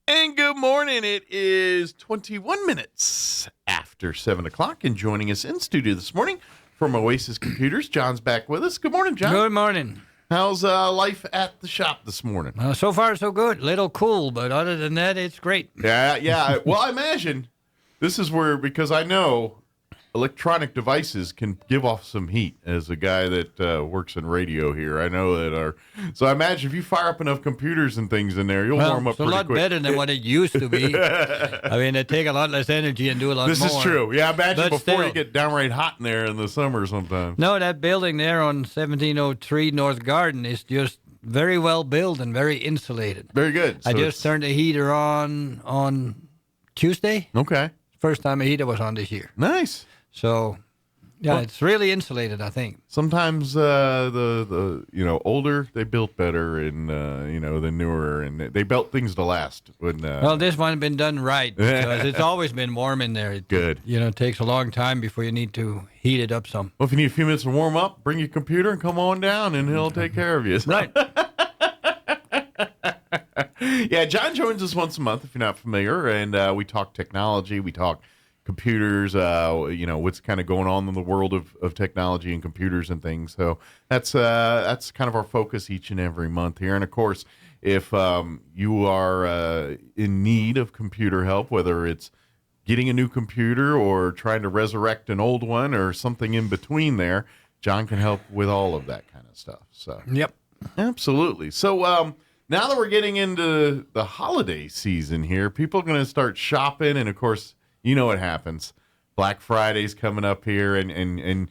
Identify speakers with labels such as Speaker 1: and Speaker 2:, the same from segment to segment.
Speaker 1: And good morning. It is 21 minutes after 7 o'clock. And joining us in studio this morning from Oasis Computers, John's back with us. Good morning, John.
Speaker 2: Good morning.
Speaker 1: How's life at the shop this morning?
Speaker 2: So far, so good. Little cool, but other than that, it's great.
Speaker 1: Yeah. Well, I imagine this is where, because I know electronic devices can give off some heat. As a guy that works in radio here, I know that so I imagine if you fire up enough computers and things in there, you'll warm up pretty quick.
Speaker 2: It's a lot better than what it used to be. I mean, they take a lot less energy and do a lot more.
Speaker 1: This is true. Yeah, imagine
Speaker 2: But
Speaker 1: before
Speaker 2: still.
Speaker 1: you get downright hot in there in the summer sometimes.
Speaker 2: No, that building there on 1703 North Garden is just very well built and very insulated.
Speaker 1: Very good.
Speaker 2: I just turned the heater on Tuesday.
Speaker 1: Okay.
Speaker 2: First time a heater was on this year.
Speaker 1: Nice.
Speaker 2: So, yeah, it's really insulated, I think.
Speaker 1: Sometimes the older they built better, and the newer, and they built things to last.
Speaker 2: Well, this one's been done right because it's always been warm in there.
Speaker 1: Good.
Speaker 2: It takes a long time before you need to heat it up some.
Speaker 1: Well, if you need a few minutes to warm up, bring your computer and come on down, and he'll take care of you.
Speaker 2: Right.
Speaker 1: Yeah, John joins us once a month if you're not familiar, and we talk technology, we talk computers, what's kind of going on in the world of technology and computers and things. So that's kind of our focus each and every month here. And of course, if you are in need of computer help, whether it's getting a new computer or trying to resurrect an old one or something in between there, John can help with all of that kind of stuff. So
Speaker 2: Yep.
Speaker 1: absolutely. So now that we're getting into the holiday season here, people are going to start shopping, and of course, you know what happens. Black Friday's coming up here, and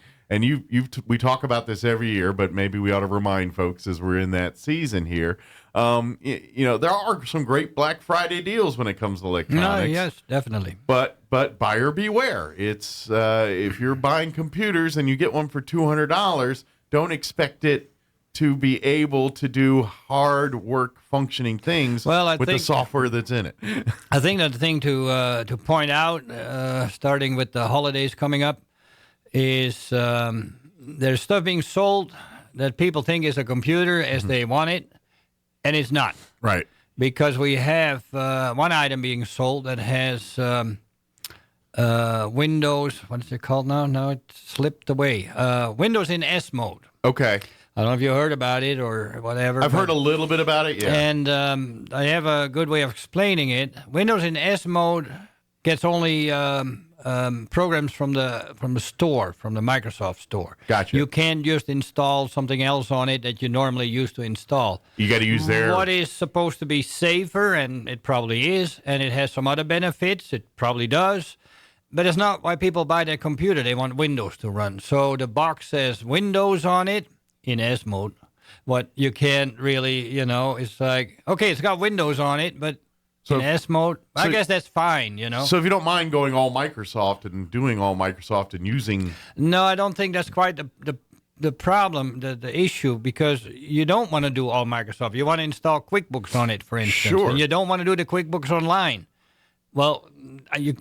Speaker 1: we talk about this every year, but maybe we ought to remind folks as we're in that season here. There are some great Black Friday deals when it comes to electronics.
Speaker 2: No, yes, definitely.
Speaker 1: But buyer beware. It's if you're buying computers and you get one for $200, don't expect it to be able to do hard work functioning things with the software that's in it.
Speaker 2: I think that the thing to point out, starting with the holidays coming up, is there's stuff being sold that people think is a computer as they want it, and it's not.
Speaker 1: Right.
Speaker 2: Because we have one item being sold that has Windows, what is it called now? Now it slipped away. Windows in S mode.
Speaker 1: Okay.
Speaker 2: I don't know if you heard about it or whatever.
Speaker 1: I've heard a little bit about it, yeah.
Speaker 2: And I have a good way of explaining it. Windows in S mode gets only programs from the store, from the Microsoft store.
Speaker 1: Gotcha.
Speaker 2: You can't just install something else on it that you normally used to install.
Speaker 1: You got to use their...
Speaker 2: What is supposed to be safer, and it probably is, and it has some other benefits, it probably does, but it's not why people buy their computer. They want Windows to run. So the box says Windows on it, in S mode. What you can't really, it's like, okay, it's got Windows on it, but in S mode, I guess that's fine,
Speaker 1: So if you don't mind going all Microsoft and doing all Microsoft and using...
Speaker 2: No, I don't think that's quite the problem, the issue, because you don't want to do all Microsoft. You want to install QuickBooks on it, for instance.
Speaker 1: Sure.
Speaker 2: And you don't want to do the QuickBooks online. Well,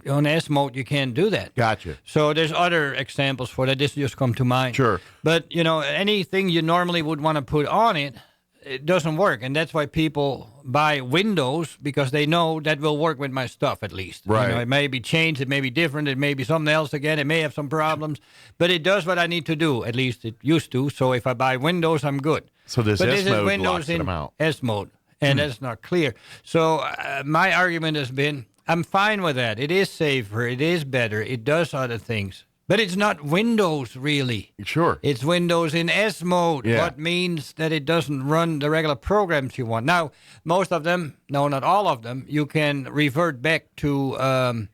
Speaker 2: on S mode, you can't do that.
Speaker 1: Gotcha.
Speaker 2: So there's other examples for that. This just come to mind.
Speaker 1: Sure.
Speaker 2: But, anything you normally would want to put on it, it doesn't work. And that's why people buy Windows, because they know that will work with my stuff at least.
Speaker 1: Right.
Speaker 2: It may be changed. It may be different. It may be something else again. It may have some problems. But it does what I need to do. At least it used to. So if I buy Windows, I'm good.
Speaker 1: So this
Speaker 2: but
Speaker 1: S
Speaker 2: this
Speaker 1: mode
Speaker 2: is Windows
Speaker 1: locks
Speaker 2: in
Speaker 1: them out.
Speaker 2: S mode. And that's not clear. So my argument has been, I'm fine with that. It is safer. It is better. It does other things. But it's not Windows, really.
Speaker 1: Sure.
Speaker 2: It's Windows in S mode.
Speaker 1: Yeah.
Speaker 2: What means that it doesn't run the regular programs you want. Now, most of them, no, not all of them, you can revert back to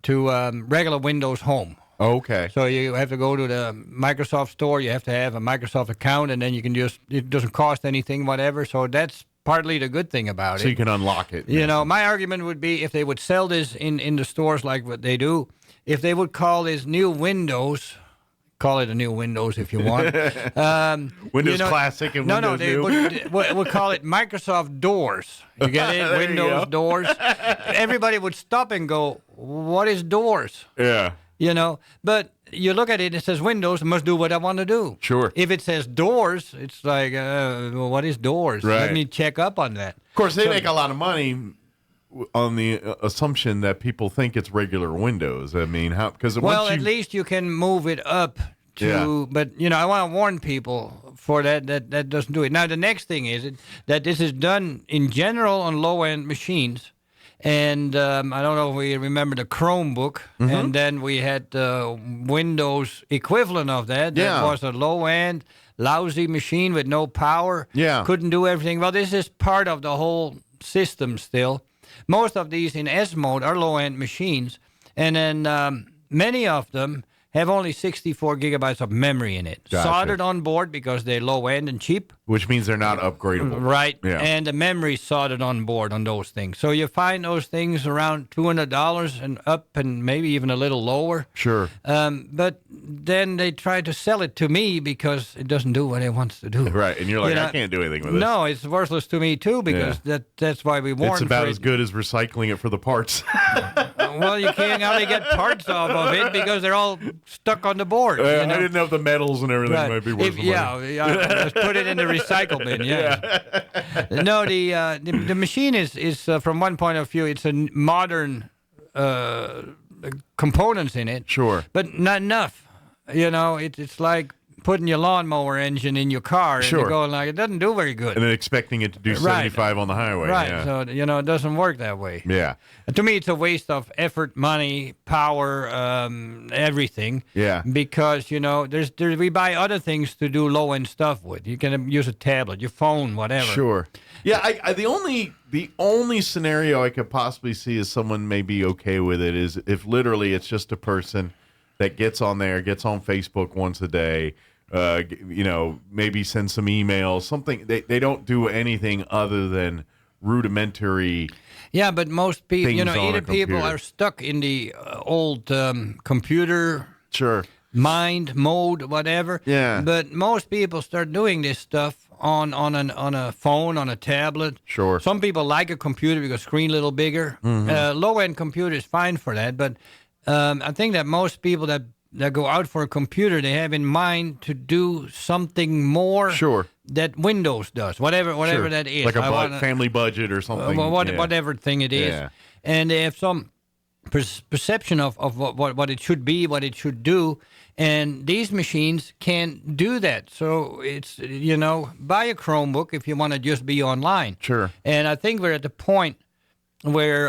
Speaker 2: regular Windows Home.
Speaker 1: Okay.
Speaker 2: So you have to go to the Microsoft store. You have to have a Microsoft account, and then you can it doesn't cost anything, whatever. So that's partly the good thing about it.
Speaker 1: So you can unlock it.
Speaker 2: My argument would be if they would sell this in the stores like what they do, if they would call this new Windows, call it a new Windows if you want.
Speaker 1: Windows Classic and Windows New.
Speaker 2: They would call it Microsoft Doors. You get it? Windows Doors. Everybody would stop and go, what is Doors?
Speaker 1: Yeah.
Speaker 2: But you look at it, it says Windows, must do what I want to do.
Speaker 1: Sure.
Speaker 2: If it says Doors, it's like, well, what is Doors?
Speaker 1: Right.
Speaker 2: Let me check up on that.
Speaker 1: Of course, they make a lot of money on the assumption that people think it's regular windows. I mean, how? Because
Speaker 2: well, at least you can move it up to. But I want to warn people for that doesn't do it. Now the next thing is that this is done in general on low end machines. And I don't know if we remember the Chromebook, and then we had the Windows equivalent of that. That was a low-end, lousy machine with no power.
Speaker 1: Yeah.
Speaker 2: Couldn't do everything. Well, this is part of the whole system still. Most of these in S mode are low-end machines, and then many of them have only 64 gigabytes of memory in it.
Speaker 1: Gotcha.
Speaker 2: Soldered on board because they're low-end and cheap.
Speaker 1: Which means they're not upgradable.
Speaker 2: Right.
Speaker 1: Yeah.
Speaker 2: And the memory soldered on board on those things. So you find those things around $200 and up and maybe even a little lower.
Speaker 1: Sure.
Speaker 2: But then they try to sell it to me because it doesn't do what it wants to do.
Speaker 1: Right. And you're like, I can't do anything with this.
Speaker 2: No, it's worthless to me too because that's why we warn.
Speaker 1: It's about as good as recycling it for the parts.
Speaker 2: Well, you can't only get parts off of it because they're all stuck on the board.
Speaker 1: I didn't know if the metals and everything might be worth money.
Speaker 2: Let's put it in the recycle bin. No, the machine is from one point of view, it's a modern components in it.
Speaker 1: Sure.
Speaker 2: But not enough. It's like putting your lawnmower engine in your car and you're going like, it doesn't do very good.
Speaker 1: And then expecting it to do 75 on the highway.
Speaker 2: Right.
Speaker 1: Yeah.
Speaker 2: So, it doesn't work that way.
Speaker 1: Yeah.
Speaker 2: And to me, it's a waste of effort, money, power, everything.
Speaker 1: Yeah.
Speaker 2: Because, we buy other things to do low-end stuff with. You can use a tablet, your phone, whatever.
Speaker 1: Sure. Yeah, the only scenario I could possibly see is someone may be okay with it is if literally it's just a person that gets on Facebook once a day, maybe send some emails, something. They don't do anything other than rudimentary.
Speaker 2: Yeah, but most people, either people
Speaker 1: computer.
Speaker 2: are stuck in the old computer.
Speaker 1: Sure.
Speaker 2: Mind, mode, whatever.
Speaker 1: Yeah.
Speaker 2: But most people start doing this stuff on a phone, on a tablet.
Speaker 1: Sure.
Speaker 2: Some people like a computer because screen a little bigger. Low-end computer is fine for that, but I think that most people that go out for a computer, they have in mind to do something more that Windows does, whatever that is.
Speaker 1: Like a family budget or something.
Speaker 2: Whatever thing it is.
Speaker 1: Yeah.
Speaker 2: And they have some perception of what it should be, what it should do. And these machines can't do that. So it's, buy a Chromebook if you want to just be online.
Speaker 1: Sure.
Speaker 2: And I think we're at the point where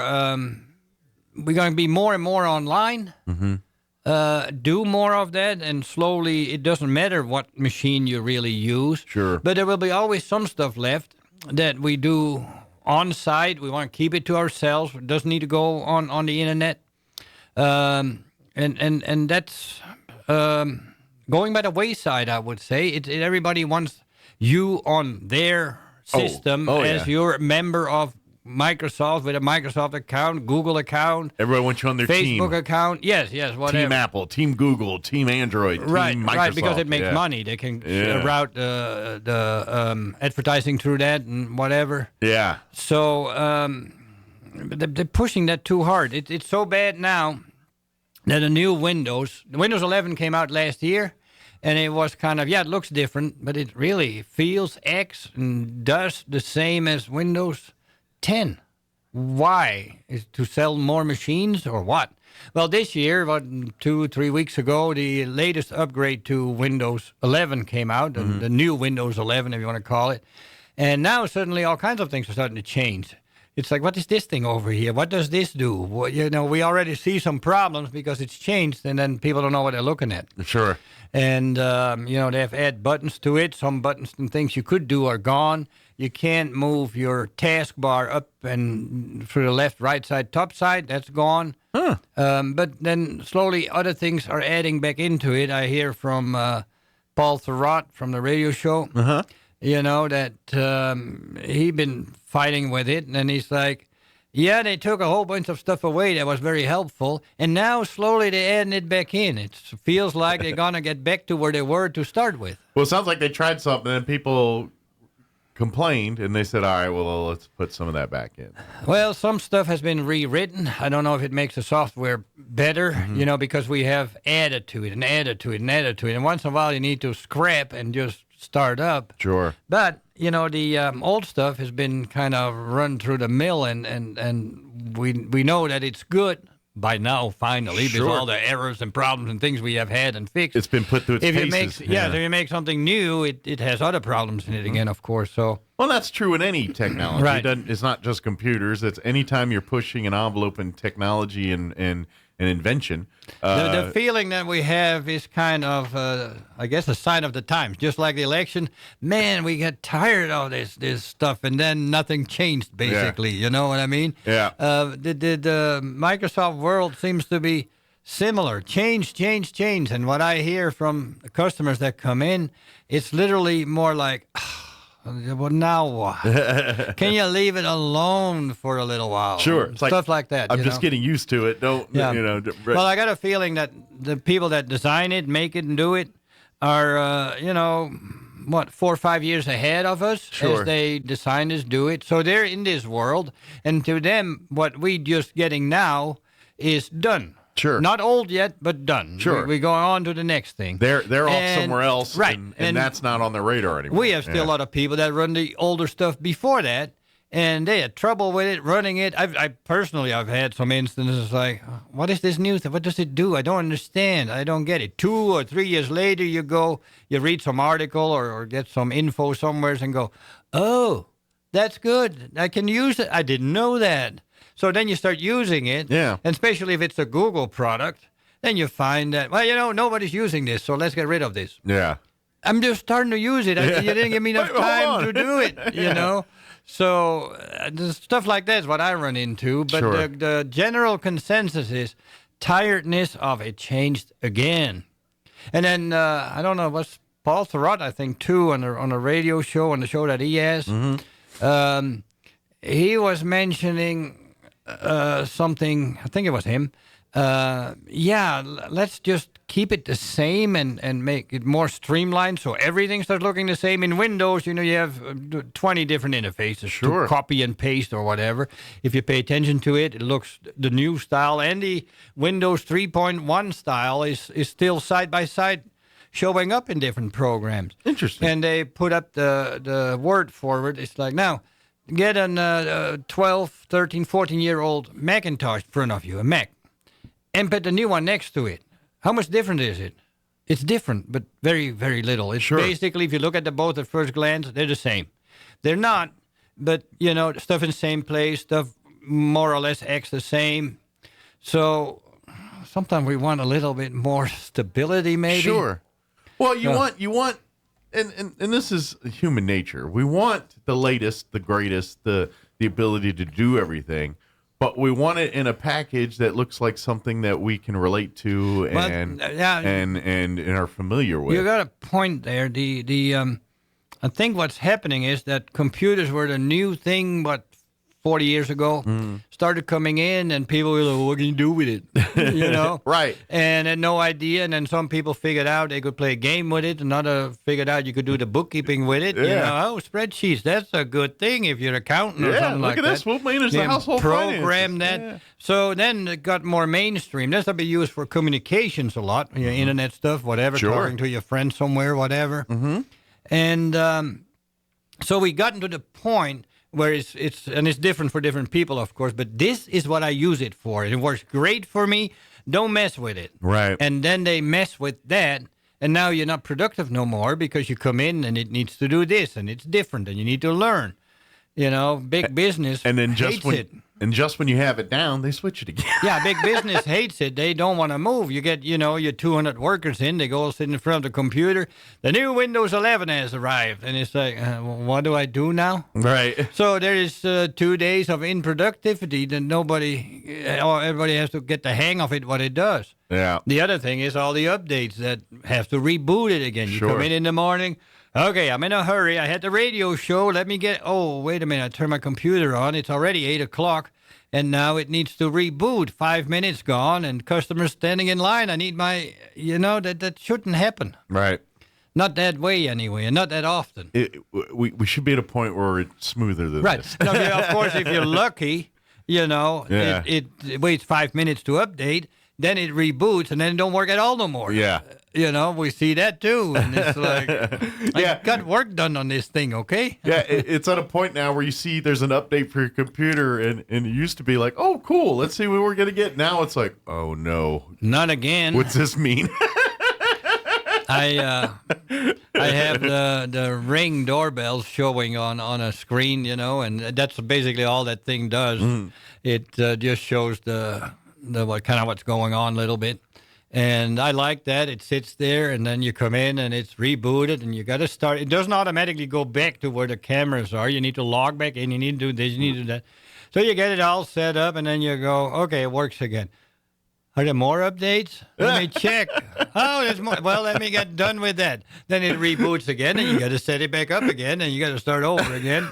Speaker 2: we're going to be more and more online, do more of that, and slowly it doesn't matter what machine you really use.
Speaker 1: Sure.
Speaker 2: But there will be always some stuff left that we do on site. We want to keep it to ourselves. It doesn't need to go on the internet. And that's going by the wayside, I would say. Everybody wants you on their system as your member of Microsoft with a Microsoft account, Google account.
Speaker 1: Everybody wants you on their
Speaker 2: Facebook
Speaker 1: team.
Speaker 2: account. Yes, whatever.
Speaker 1: Team Apple, Team Google, Team Android, Team Microsoft.
Speaker 2: Right, because it makes money. They can route the advertising through that and whatever.
Speaker 1: Yeah.
Speaker 2: So they're pushing that too hard. It's so bad now that the new Windows 11 came out last year, and it was kind of, it looks different, but it really feels, acts, and does the same as Windows 10. Why? Is to sell more machines or what? Well, this year, 2-3 weeks ago, the latest upgrade to Windows 11 came out, the new Windows 11, if you want to call it. And now suddenly all kinds of things are starting to change. It's like, what is this thing over here? What does this do? Well, we already see some problems because it's changed, and then people don't know what they're looking at.
Speaker 1: Sure.
Speaker 2: And, they have add buttons to it. Some buttons and things you could do are gone. You can't move your taskbar up and through the left, right side, top side. That's gone.
Speaker 1: Huh.
Speaker 2: But then slowly other things are adding back into it. I hear from Paul Thurrott from the radio show, that he'd been fighting with it. And he's like, they took a whole bunch of stuff away that was very helpful. And now slowly they're adding it back in. It feels like they're going to get back to where they were to start with.
Speaker 1: Well, it sounds like they tried something and people complained, and they said, all right, well, let's put some of that back in.
Speaker 2: Well, some stuff has been rewritten. I don't know if it makes the software better, because we have added to it and added to it and added to it. And once in a while, you need to scrap and just start up.
Speaker 1: Sure.
Speaker 2: But the old stuff has been kind of run through the mill, and we know that it's good by now, finally, because all the errors and problems and things we have had and fixed.
Speaker 1: It's been put through its paces.
Speaker 2: If you make something new, it has other problems in it again, of course. So
Speaker 1: well, that's true in any technology.
Speaker 2: Right.
Speaker 1: It's not just computers. It's anytime you're pushing an envelope in technology and invention.
Speaker 2: The feeling that we have is kind of, I guess, a sign of the times. Just like the election, man, we get tired of this stuff, and then nothing changed, basically.
Speaker 1: Yeah.
Speaker 2: You know what I mean?
Speaker 1: Yeah.
Speaker 2: The Microsoft world seems to be similar. Change. And what I hear from the customers that come in, it's literally more like, well, now what? Can you leave it alone for a little while?
Speaker 1: Sure. It's
Speaker 2: Stuff like that.
Speaker 1: I'm just getting used to it. Don't,
Speaker 2: Well, I got a feeling that the people that design it, make it, and do it are, 4 or 5 years ahead of us as they design this, do it. So they're in this world, and to them, what we just getting now is done.
Speaker 1: Sure.
Speaker 2: Not old yet, but done.
Speaker 1: Sure.
Speaker 2: We go on to the next thing.
Speaker 1: They're off somewhere else,
Speaker 2: right?
Speaker 1: And that's not on their radar anymore.
Speaker 2: We have still a lot of people that run the older stuff before that, and they had trouble with it, running it. I've personally had some instances like, what is this new thing? What does it do? I don't understand. I don't get it. 2 or 3 years later, you read some article or get some info somewhere and go, oh, that's good. I can use it. I didn't know that. So then you start using it, and especially if it's a Google product, then you find that, nobody's using this, so let's get rid of this.
Speaker 1: Yeah.
Speaker 2: I'm just starting to use it. You didn't give me enough time to do it, So stuff like that is what I run into. But the general consensus is tiredness of it changed again. And then, I don't know, what's Paul Thurrott, I think, too, on a radio show, on the show that he has. Mm-hmm. He was mentioning something, I think it was him. Let's just keep it the same and make it more streamlined so everything starts looking the same. In Windows, you have 20 different interfaces to copy and paste or whatever. If you pay attention to it, it looks the new style, and the Windows 3.1 style is still side by side showing up in different programs.
Speaker 1: Interesting.
Speaker 2: And they put up the word forward. It's like, now, get a 12, 13, 14-year-old Macintosh in front of you, a Mac, and put the new one next to it. How much different is it? It's different, but very, very little. It's basically, if you look at them both at first glance, they're the same. They're not, but, stuff in the same place, stuff more or less acts the same. So sometimes we want a little bit more stability, maybe.
Speaker 1: Sure. Well, you want, and this is human nature. We want the latest, the greatest, the ability to do everything. But we want it in a package that looks like something that we can relate to and are familiar with.
Speaker 2: You got a point there. I think what's happening is that computers were the new thing, 40 years ago, started coming in, and people were like, what can you do with it?
Speaker 1: Right.
Speaker 2: And had no idea. And then some people figured out they could play a game with it. Another figured out you could do the bookkeeping with it.
Speaker 1: Yeah.
Speaker 2: Spreadsheets, that's a good thing if you're an accountant or something like that.
Speaker 1: Look at this. We'll manage the household
Speaker 2: program
Speaker 1: finances.
Speaker 2: that.
Speaker 1: Yeah.
Speaker 2: So then it got more mainstream. That's be used for communications a lot, internet stuff, whatever, talking to your friend somewhere, whatever. Mm-hmm. And so we got into the point where it's different for different people, of course, but this is what I use it for. It works great for me. Don't mess with it.
Speaker 1: Right.
Speaker 2: And then they mess with that, and now you're not productive no more because you come in and it needs to do this, and it's different, and you need to learn. Big business hates it.
Speaker 1: And just when you have it down, they switch it again.
Speaker 2: Yeah, big business hates it. They don't want to move. You get, your 200 workers in. They go all sit in front of the computer. The new Windows 11 has arrived. And it's like, what do I do now?
Speaker 1: Right.
Speaker 2: So there is 2 days of inproductivity that everybody has to get the hang of it, what it does.
Speaker 1: Yeah.
Speaker 2: The other thing is all the updates that have to reboot it again. You come in the morning. Okay, I'm in a hurry. I had the radio show. Let me wait a minute. I turn my computer on. It's already 8 o'clock, and now it needs to reboot. 5 minutes gone, and customers standing in line. I need my, that shouldn't happen.
Speaker 1: Right.
Speaker 2: Not that way, anyway, and not that often.
Speaker 1: We should be at a point where it's smoother than this.
Speaker 2: Right. Of course, if you're lucky, it waits 5 minutes to update. Then it reboots, and then it don't work at all no more.
Speaker 1: Yeah.
Speaker 2: we see that too. And it's like, I got work done on this thing, okay?
Speaker 1: Yeah, it's at a point now where you see there's an update for your computer, and it used to be like, oh, cool, let's see what we're going to get. Now it's like, oh, no.
Speaker 2: Not again.
Speaker 1: What's this mean?
Speaker 2: I have the Ring doorbell showing on a screen, and that's basically all that thing does. It just shows the what's going on a little bit. And I like that. It sits there, and then you come in, and it's rebooted, and you got to start. It doesn't automatically go back to where the cameras are. You need to log back in. You need to do this. You need to do that. So you get it all set up, and then you go, okay, it works again. Are there more updates? Let me check. Oh, there's more. Well, let me get done with that. Then it reboots again, and you got to set it back up again, and you got to start over again.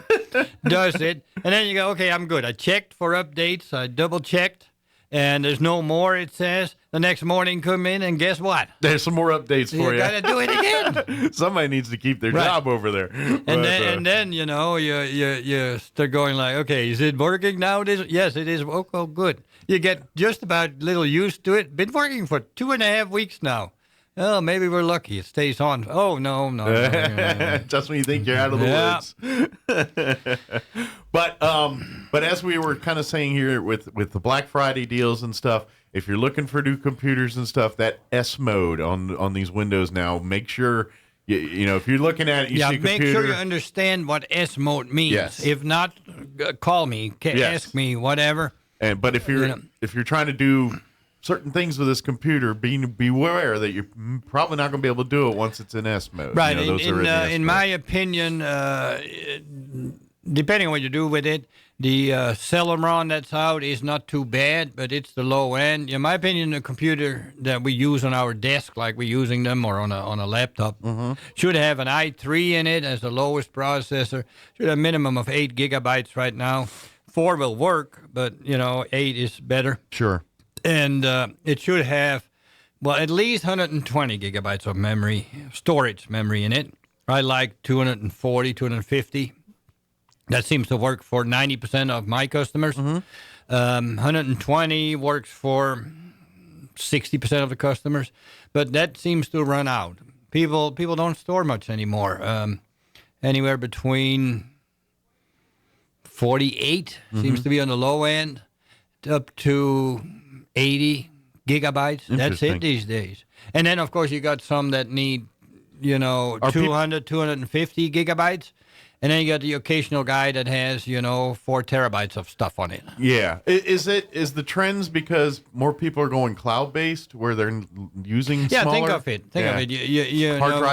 Speaker 2: Does it. And then you go, okay, I'm good. I checked for updates. I double-checked. And there's no more, it says. The next morning, come in, and guess what?
Speaker 1: There's some more updates for you.
Speaker 2: You got to do it again.
Speaker 1: Somebody needs to keep their job over there.
Speaker 2: And then you start going like, okay, is it working now? Yes, it is. Oh, good. You get just about a little used to it. Been working for 2.5 weeks now. Oh, maybe we're lucky. It stays on. Oh, no.
Speaker 1: Just when you think you're out of the woods. But as we were kind of saying here with the Black Friday deals and stuff, if you're looking for new computers and stuff, that S mode on these Windows now, make sure, if you're looking at it, you see a computer.
Speaker 2: Make sure you understand what S mode means.
Speaker 1: Yes.
Speaker 2: If not, call me, ask me, whatever.
Speaker 1: But if you're trying to do certain things with this computer, beware that you're probably not going to be able to do it once it's in S mode.
Speaker 2: Right. In my opinion, depending on what you do with it, the Celeron that's out is not too bad, but it's the low end. In my opinion, the computer that we use on our desk, like we're using them, or on a laptop, should have an i3 in it as the lowest processor. Should have a minimum of 8 gigabytes right now. 4 will work, but 8 is better.
Speaker 1: Sure.
Speaker 2: And it should have, at least 120 gigabytes of storage memory in it. I like 240, 250. That seems to work for 90% of my customers. 120 works for 60% of the customers. But that seems to run out. People don't store much anymore. Anywhere between 48 seems to be on the low end, up to 80 gigabytes. That's it these days. And then, of course, you got some that need, 200, 250 gigabytes. And then you got the occasional guy that has, 4 terabytes of stuff on it. Yeah.
Speaker 1: Is the trends because more people are going cloud-based where they're using smaller?
Speaker 2: Think of it.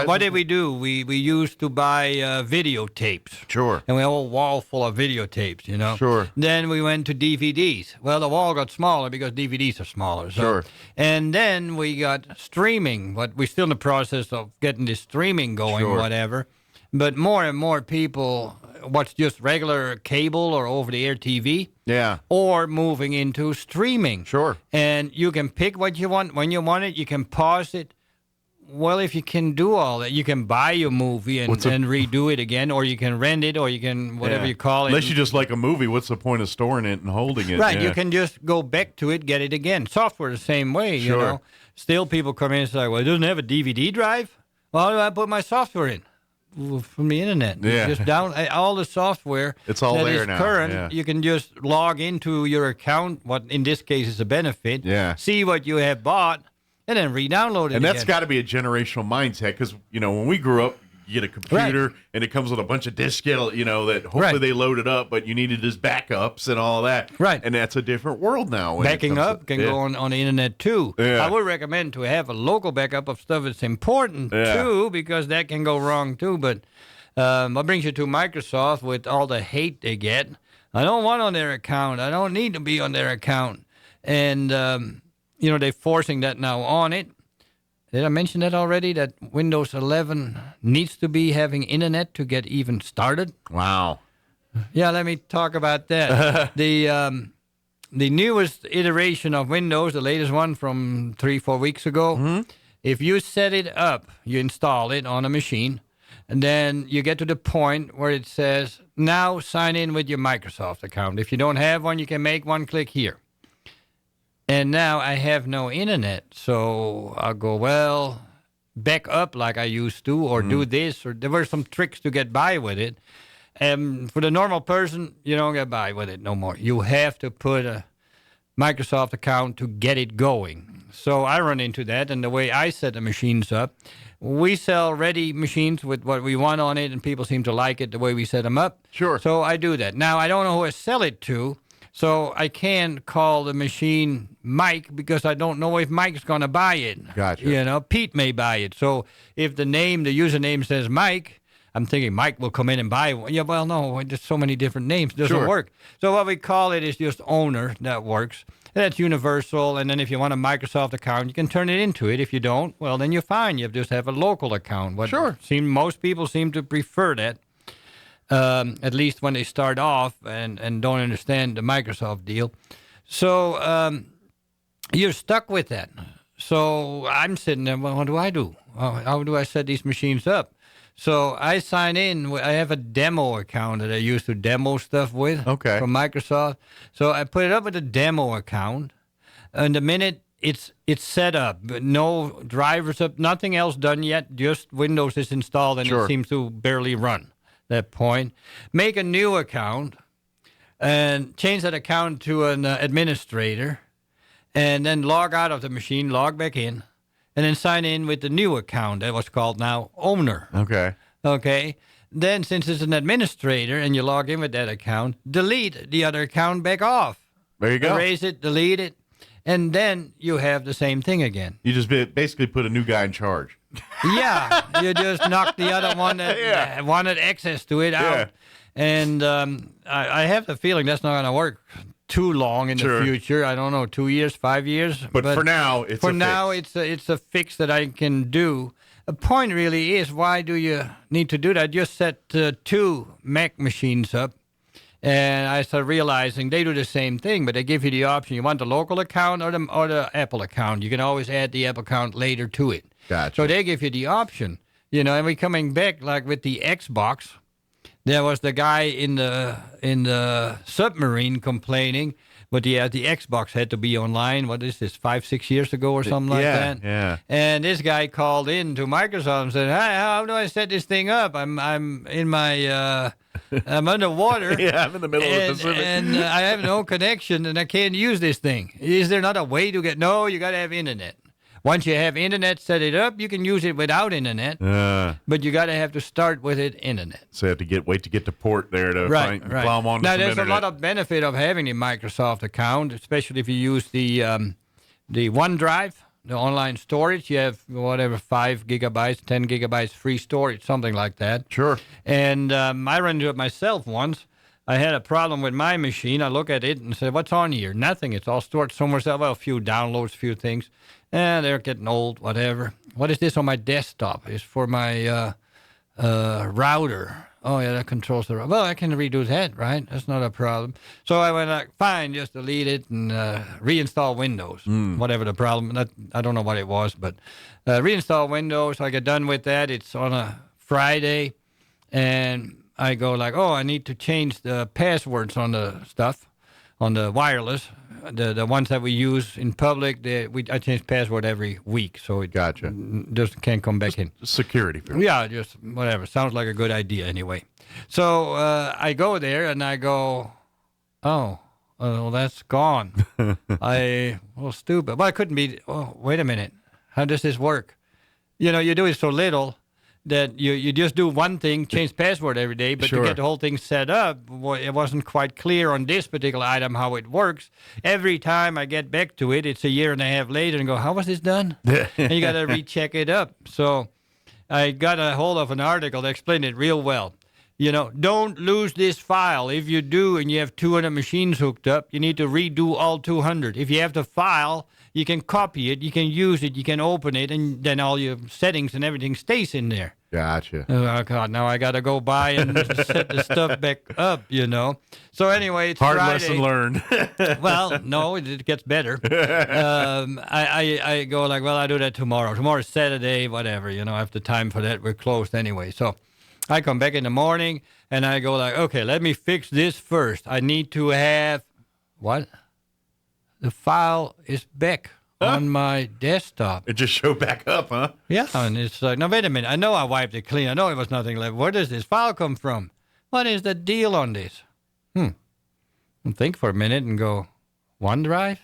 Speaker 2: What did we do? We used to buy videotapes.
Speaker 1: Sure.
Speaker 2: And we had a whole wall full of videotapes,
Speaker 1: Sure.
Speaker 2: Then we went to DVDs. Well, the wall got smaller because DVDs are smaller. So.
Speaker 1: Sure.
Speaker 2: And then we got streaming, but we're still in the process of getting the streaming going, whatever. But more and more people watch just regular cable or over-the-air TV.
Speaker 1: Yeah.
Speaker 2: Or moving into streaming.
Speaker 1: Sure.
Speaker 2: And you can pick what you want. When you want it, you can pause it. Well, if you can do all that, you can buy your movie and redo it again, or you can rent it, or you can, whatever you call it.
Speaker 1: Unless you just like a movie, what's the point of storing it and holding it?
Speaker 2: Right, you can just go back to it, get it again. Software the same way,
Speaker 1: Sure.
Speaker 2: Still people come in and say, well, it doesn't have a DVD drive? Well, how do I put my software in? From the internet.
Speaker 1: Yeah.
Speaker 2: Just all the software
Speaker 1: it's all
Speaker 2: that
Speaker 1: there
Speaker 2: is
Speaker 1: now.
Speaker 2: current, you can just log into your account, what in this case is a benefit, see what you have bought, and then re-download it
Speaker 1: And that's got to be a generational mindset because, when we grew up, you get a computer and it comes with a bunch of disks, that hopefully they loaded up, but you needed as backups and all that.
Speaker 2: Right.
Speaker 1: And that's a different world now.
Speaker 2: Backing up can go on the internet too.
Speaker 1: Yeah.
Speaker 2: I would recommend to have a local backup of stuff that's important too, because that can go wrong too. But what brings you to Microsoft with all the hate they get? I don't want on their account. I don't need to be on their account. And, they're forcing that now on it. Did I mention that already, that Windows 11 needs to be having internet to get even started?
Speaker 1: Wow.
Speaker 2: Yeah, let me talk about that. The newest iteration of Windows, the latest one from 3-4 weeks ago, if you set it up, you install it on a machine, and then you get to the point where it says, now sign in with your Microsoft account. If you don't have one, you can make one, click here. And now I have no internet, so I'll go, well, back up like I used to, or do this, or there were some tricks to get by with it. For the normal person, you don't get by with it no more. You have to put a Microsoft account to get it going. So I run into that, and the way I set the machines up, we sell ready machines with what we want on it, and people seem to like it the way we set them up.
Speaker 1: Sure.
Speaker 2: So I do that. Now, I don't know who I sell it to, so I can't call the machine Mike because I don't know if Mike's going to buy it.
Speaker 1: Gotcha.
Speaker 2: You know, Pete may buy it. So if the username says Mike, I'm thinking Mike will come in and buy one. Yeah, well, no, there's so many different names. It doesn't work. So what we call it is just owner. That works. That's universal. And then if you want a Microsoft account, you can turn it into it. If you don't, well, then you're fine. You just have a local account. Most people seem to prefer that, at least when they start off and don't understand the Microsoft deal. So you're stuck with that. So I'm sitting there, well, what do I do? How do I set these machines up? So I sign in. I have a demo account that I used to demo stuff with from Microsoft. So I put it up with a demo account. And the minute it's set up, no drivers up, nothing else done yet, just Windows is installed and it seems to barely run at that point. Make a new account and change that account to an administrator and then log out of the machine, log back in. And then sign in with the new account that was called now Owner. Okay. Then since it's an administrator and you log in with that account, delete the other account back off.
Speaker 1: There you go.
Speaker 2: Erase it, delete it, and then you have the same thing again.
Speaker 1: You just basically put a new guy in charge.
Speaker 2: Yeah. You just knock the other one that wanted access to it out. And I have the feeling that's not going to work too long in the future. I don't know, 2 years, 5 years.
Speaker 1: But for now,
Speaker 2: it's a fix that I can do. The point really is, why do you need to do that? Just set 2 Mac machines up, and I started realizing they do the same thing, but they give you the option. You want the local account or the Apple account. You can always add the Apple account later to it.
Speaker 1: Gotcha.
Speaker 2: So they give you the option. You know, and we're coming back like with the Xbox. There was the guy in the submarine complaining, but the Xbox had to be online. What is this, 5-6 years ago or something like that?
Speaker 1: Yeah.
Speaker 2: And this guy called in to Microsoft and said, "Hi, how do I set this thing up? I'm in my I'm underwater.
Speaker 1: I'm in the middle of the Pacific,
Speaker 2: and I have no connection, and I can't use this thing. Is there not a way to get? No, you got to have internet." Once you have internet set it up, you can use it without internet, but you got to have to start with it internet.
Speaker 1: So you have to wait to get to port there to plow them on
Speaker 2: Now,
Speaker 1: some
Speaker 2: there's
Speaker 1: internet.
Speaker 2: a lot of benefit of having the Microsoft account, especially if you use the OneDrive, the online storage. You have 5 gigabytes, 10 gigabytes free storage, something like that.
Speaker 1: Sure.
Speaker 2: And I ran into it myself once. I had a problem with my machine. I look at it and say, "What's on here?" Nothing. It's all stored somewhere else. Well, a few downloads, a few things. They're getting old, whatever. What is this on my desktop? It's for my router. Oh, yeah, that controls the router. Well, I can redo that, right? That's not a problem. So I went like, fine, just delete it and reinstall Windows, whatever the problem. I don't know what it was, but reinstall Windows. I get done with that. It's on a Friday, and I go like, oh, I need to change the passwords on the stuff, on the wireless, the ones that we use in public. I change password every week, so it just can't come back in.
Speaker 1: Security.
Speaker 2: Yeah, just whatever. Sounds like a good idea anyway. So I go there and I go, oh, that's gone. Stupid. Well, it couldn't be. Oh, wait a minute. How does this work? You know, you do it so little that you just do one thing, change password every day, but to get the whole thing set up, it wasn't quite clear on this particular item how it works. Every time I get back to it, it's a year and a half later and go, how was this done? And you got to recheck it up. So I got a hold of an article that explained it real well. You know, don't lose this file. If you do and you have 200 machines hooked up, you need to redo all 200. If you have the file, you can copy it, you can use it, you can open it, and then all your settings and everything stays in there.
Speaker 1: Gotcha.
Speaker 2: Oh, God, now I got to go by and set the stuff back up, you know. So anyway, it's
Speaker 1: hard
Speaker 2: Friday.
Speaker 1: lesson learned.
Speaker 2: Well, no, it gets better. I go like, well, I'll do that tomorrow. Tomorrow's Saturday, whatever, you know, I have the time for that. We're closed anyway. So I come back in the morning, and I go like, okay, let me fix this first. I need to have, what? The file is back on my desktop.
Speaker 1: It just showed back up, huh?
Speaker 2: Yeah, and it's like, now wait a minute. I know I wiped it clean. I know it was nothing left. Where does this file come from? What is the deal on this? And think for a minute and go, OneDrive?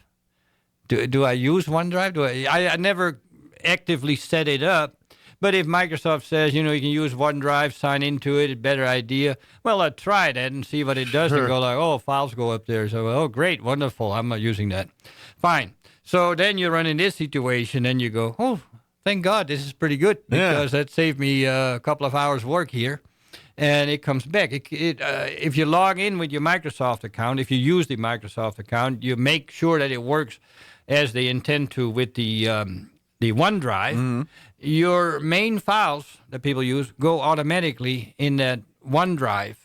Speaker 2: Do I use OneDrive? I never actively set it up. But if Microsoft says, you can use OneDrive, sign into it, a better idea, well, I'll try that and see what it does and go like, oh, files go up there. So, oh, great, wonderful, I'm not using that. Fine. So then you run in this situation and you go, oh, thank God, this is pretty good because that saved me a couple of hours work here. And it comes back. If you log in with your Microsoft account, if you use the Microsoft account, you make sure that it works as they intend to with the OneDrive. Mm-hmm. Your main files that people use go automatically in that OneDrive.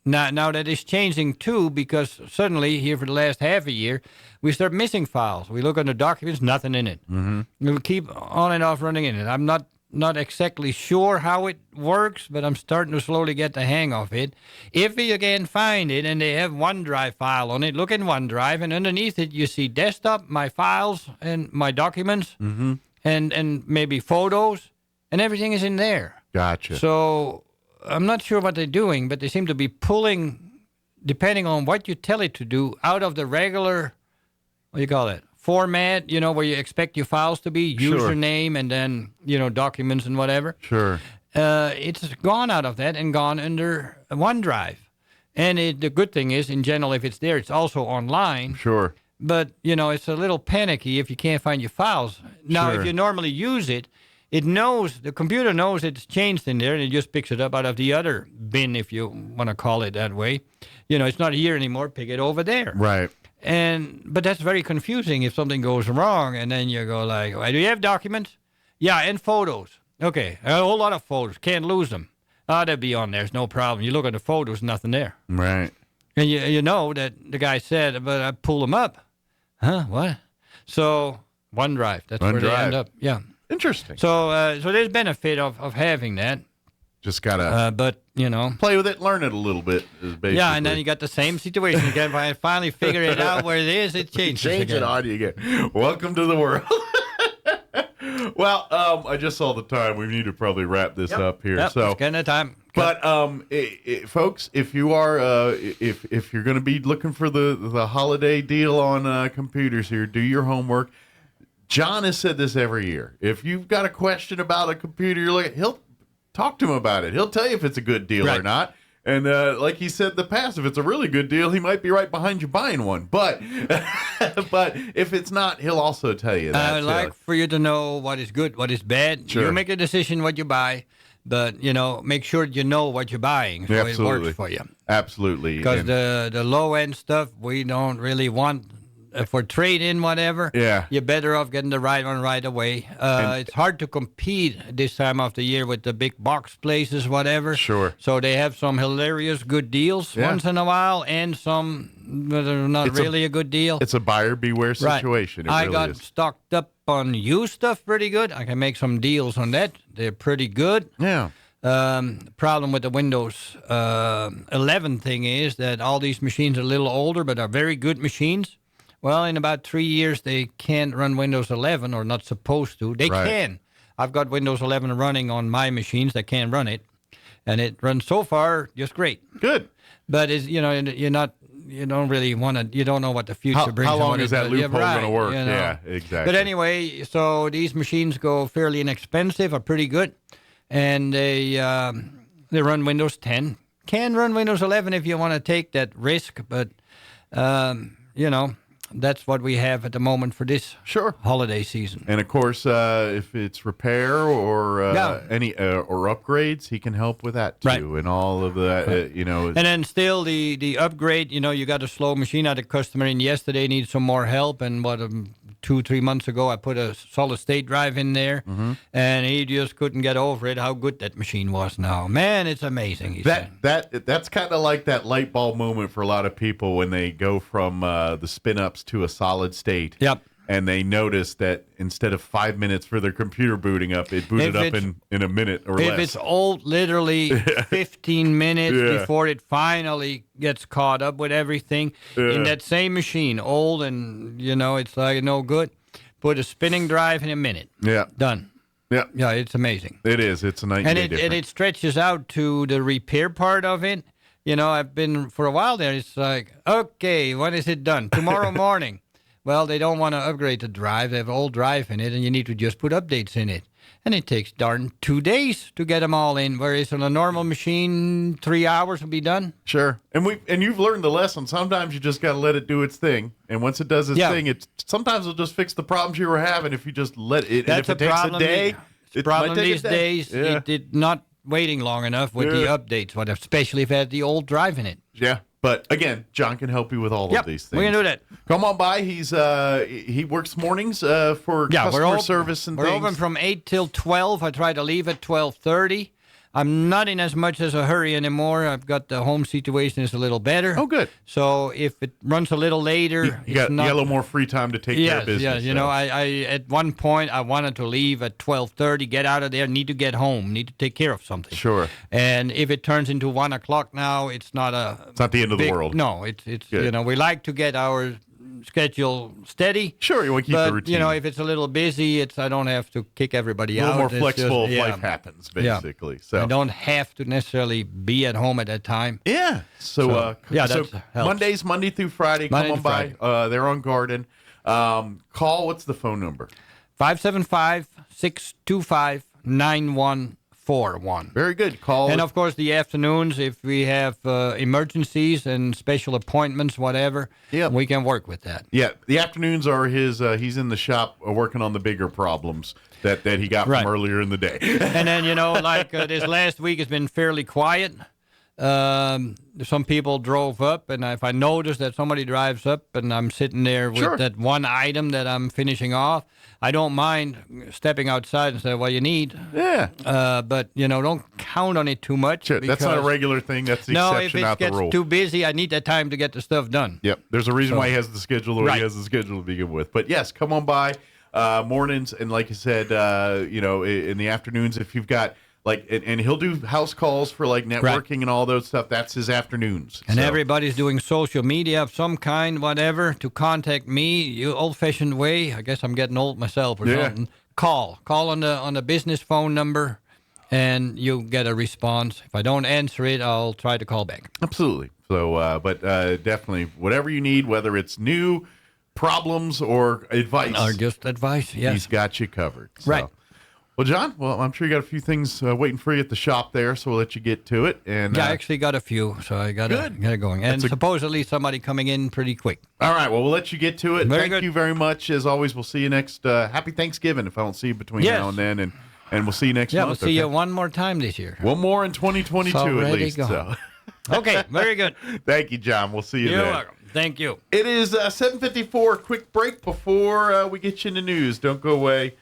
Speaker 2: Now that is changing too, because suddenly here for the last half a year, we start missing files. We look under documents, nothing in it. Mm-hmm. We'll keep on and off running in it. I'm not exactly sure how it works, but I'm starting to slowly get the hang of it. If you can find it and they have OneDrive file on it, look in OneDrive, and underneath it you see desktop, my files, and my documents. Mm-hmm. And maybe photos, and everything is in there.
Speaker 1: Gotcha.
Speaker 2: So I'm not sure what they're doing, but they seem to be pulling, depending on what you tell it to do, out of the regular, what do you call it, format, where you expect your files to be, username, and then, documents and whatever.
Speaker 1: Sure.
Speaker 2: It's gone out of that and gone under OneDrive. And the good thing is, in general, if it's there, it's also online.
Speaker 1: Sure.
Speaker 2: But, it's a little panicky if you can't find your files. Now, if you normally use it, the computer knows it's changed in there, and it just picks it up out of the other bin, if you want to call it that way. It's not here anymore, pick it over there.
Speaker 1: Right.
Speaker 2: But that's very confusing if something goes wrong, and then you go like, do you have documents? Yeah, and photos. Okay, a whole lot of photos. Can't lose them. They'll be on there. It's no problem. You look at the photos, nothing there.
Speaker 1: Right.
Speaker 2: And you know that the guy said, but I pull them up. Huh? What? So OneDrive. That's where they end up. Yeah.
Speaker 1: Interesting.
Speaker 2: So there's benefit of having that.
Speaker 1: Just gotta,
Speaker 2: but
Speaker 1: play with it, learn it a little bit. Basically.
Speaker 2: Yeah, and then you got the same situation again. If I finally figure it out where it is, it changes.
Speaker 1: Change it on you again. Welcome to the world. Well, I just saw the time. We need to probably wrap this up here.
Speaker 2: Yep,
Speaker 1: so
Speaker 2: it's getting the time.
Speaker 1: But folks, if you are if you're going to be looking for the holiday deal on computers here, do your homework. John has said this every year. If you've got a question about a computer, he'll talk to him about it. He'll tell you if it's a good deal or not. And like he said in the past, if it's a really good deal, he might be right behind you buying one. But but if it's not, he'll also tell you that.
Speaker 2: I'd like for you to know what is good, what is bad.
Speaker 1: Sure.
Speaker 2: You make a decision what you buy. But, make sure you know what you're buying so it works for you. Absolutely. Because the low-end stuff, we don't really want for trade-in, whatever.
Speaker 1: Yeah.
Speaker 2: You're better off getting the right one right away. It's hard to compete this time of the year with the big box places, whatever.
Speaker 1: Sure.
Speaker 2: So they have some hilarious good deals once in a while and some that are not really a good deal.
Speaker 1: It's a buyer beware situation.
Speaker 2: Right.
Speaker 1: It really
Speaker 2: I got stocked up on used stuff pretty good. I can make some deals on that. They're pretty good.
Speaker 1: Yeah.
Speaker 2: Problem with the Windows 11 thing is that all these machines are a little older, but are very good machines. Well, in about 3 years, they can't run Windows 11 or not supposed to. They can. I've got Windows 11 running on my machines that can run it, and it runs so far just great.
Speaker 1: Good.
Speaker 2: But you're not. You don't really want to. You don't know what the future brings.
Speaker 1: How long is that loophole going to work? Yeah, exactly.
Speaker 2: But anyway, so these machines go fairly inexpensive, are pretty good, and they run Windows 10. Can run Windows 11 if you want to take that risk, but that's what we have at the moment for this holiday season.
Speaker 1: And of course, if it's repair or any or upgrades, he can help with that too, and all of that. And
Speaker 2: then still the upgrade. You got a slow machine. I had a customer in yesterday needs some more help, and 2-3 months ago, I put a solid state drive in there, and he just couldn't get over it. How good that machine was now, man! It's amazing.
Speaker 1: That's kind of like that light bulb moment for a lot of people when they go from the spin ups to a solid state.
Speaker 2: Yep.
Speaker 1: And they notice that instead of 5 minutes for their computer booting up, it booted up in a minute or less.
Speaker 2: If it's old, literally 15 minutes before it finally gets caught up with everything in that same machine, old and, it's like no good. put a spinning drive in a minute.
Speaker 1: Yeah.
Speaker 2: Done.
Speaker 1: Yeah.
Speaker 2: Yeah, it's amazing.
Speaker 1: It is. It's a night
Speaker 2: And
Speaker 1: and
Speaker 2: it stretches out to the repair part of it. You know, I've been for a while there. It's like, okay, when is it done? Tomorrow morning. Well, they don't want to upgrade the drive. They have an old drive in it, and you need to just put updates in it. And it takes darn 2 days to get them all in, whereas on a normal machine, 3 hours will be done.
Speaker 1: Sure. And you've learned the lesson. Sometimes you just got to let it do its thing. And once it does its thing, sometimes it'll just fix the problems you were having if you just let it.
Speaker 2: That's
Speaker 1: and if it takes a day,
Speaker 2: the problem these days. It did not waiting long enough with the updates, especially if it had the old drive in it.
Speaker 1: Yeah. But again, John can help you with all of these things.
Speaker 2: We can do that.
Speaker 1: Come on by. He works mornings for customer service and
Speaker 2: we're
Speaker 1: things.
Speaker 2: We're open from 8 till 12. I try to leave at 12:30. I'm not in as much as a hurry anymore. I've got the home situation is a little better.
Speaker 1: Oh, good.
Speaker 2: So if it runs a little later,
Speaker 1: you got a little more free time to take care of business.
Speaker 2: Yes, you know, I at one point I wanted to leave at 12:30, get out of there, need to get home, need to take care of something.
Speaker 1: Sure.
Speaker 2: And if it turns into 1 o'clock now, it's not
Speaker 1: the end of the world.
Speaker 2: No, it's you know, we like to get our schedule steady.
Speaker 1: Sure, you want to keep the routine.
Speaker 2: You know, if it's a little busy, I don't have to kick everybody out.
Speaker 1: A little more flexible if life happens, basically. So
Speaker 2: I don't have to necessarily be at home at that time.
Speaker 1: Yeah. So Mondays, Monday through Friday, come on by. They're on Garden. Call. What's the phone number?
Speaker 2: 575-625-9141.
Speaker 1: Very good. Call.
Speaker 2: And of course, the afternoons, if we have emergencies and special appointments, whatever, we can work with that.
Speaker 1: Yeah, the afternoons are his. He's in the shop working on the bigger problems that he got from earlier in the day.
Speaker 2: And then, you know, like this last week has been fairly quiet. Some people drove up, and if I notice that somebody drives up and I'm sitting there with that one item that I'm finishing off, I don't mind stepping outside and say, "Well, you need."
Speaker 1: Yeah.
Speaker 2: But you know, don't count on it too much.
Speaker 1: Sure, that's not a regular thing. That's the exception, not the rule.
Speaker 2: No, if it gets too busy, I need that time to get the stuff done.
Speaker 1: Yep. There's a reason why he has the schedule the way he has the schedule to begin with. But yes, come on by mornings, and like I said, you know, in the afternoons, if you've got. And he'll do house calls for like networking and all those stuff. That's his afternoons.
Speaker 2: And everybody's doing social media of some kind, whatever, to contact me. You old-fashioned way. I guess I'm getting old myself or something. Call on the business phone number, and you get a response. If I don't answer it, I'll try to call back.
Speaker 1: Absolutely. So, but definitely, whatever you need, whether it's new problems or advice,
Speaker 2: or just advice, yes,
Speaker 1: he's got you covered. So.
Speaker 2: Right.
Speaker 1: Well, John, I'm sure you got a few things waiting for you at the shop there, so we'll let you get to it. And
Speaker 2: I actually got a few, so I got it going. And supposedly somebody coming in pretty quick.
Speaker 1: All right, well, we'll let you get to it.
Speaker 2: Thank
Speaker 1: you very much. As always, we'll see you next. Happy Thanksgiving if I don't see you between now and then, and we'll see you next month.
Speaker 2: Yeah, we'll see you one more time this year.
Speaker 1: One more in 2022 at least. So.
Speaker 2: Okay, very good.
Speaker 1: Thank you, John. We'll see you then.
Speaker 2: You're welcome. Thank you.
Speaker 1: It is 7:54. Quick break before we get you into news. Don't go away.